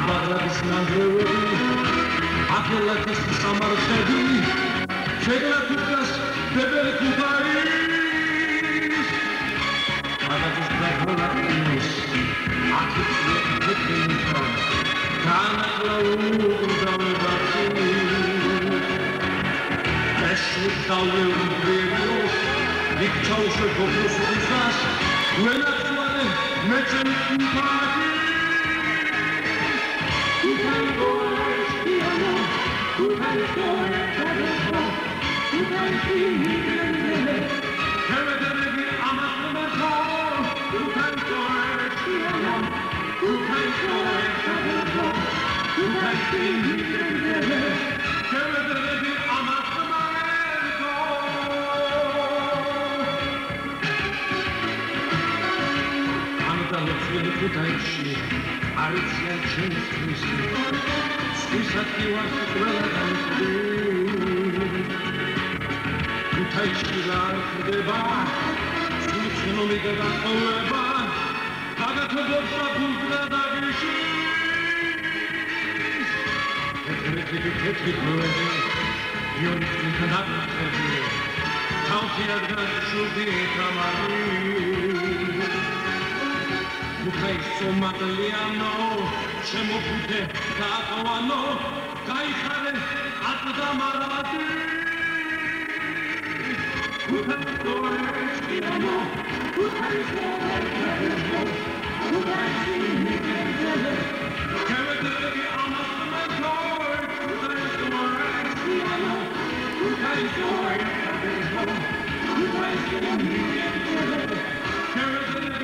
Baghdad's nandreveli, Akelatis samarchedi, Shegratukas bebel kubaris. Baghdad's baghdadis, Akitye kutinka, Kanaklau udavebatu. Eslik dalvel udvevos, Vikchaushe koprusuzas, Uenaktuane mechen kubaris. Arıtsyan çenestmişti, Spisatki var sıkıladansı. Kutayçiler kıdeba, Suçunomi gada koleba, Kagatı borsa bulguna da geçiş. Teknik böyle, Yönetkin kadar tabi, Tavsiyeler şu bir kamarı. Mukhai somatliano, shemopute kakoano, kaixare atdamarati. Mukhai somatliano, Mukhai somatliano, Mukhai somatliano. Kevedeki amasmentoy, Mukhai somatliano, Mukhai somatliano, Mukhai somatliano. Kevedeki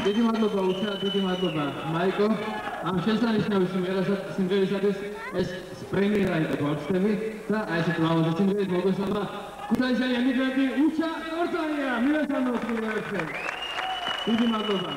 დიდი მადლობა უშა, დიდი მადლობა მაიკო. ამ შესანიშნავი სიმღერისათვის ეს პრემიერა იყო გვაქვს და აი ეს ლაუნჯი სიმღერის მოგესალმა ქუთაისელი ემიგრანტი უშა კორწაია, მილესანოს გულერჩე. დიდი მადლობა.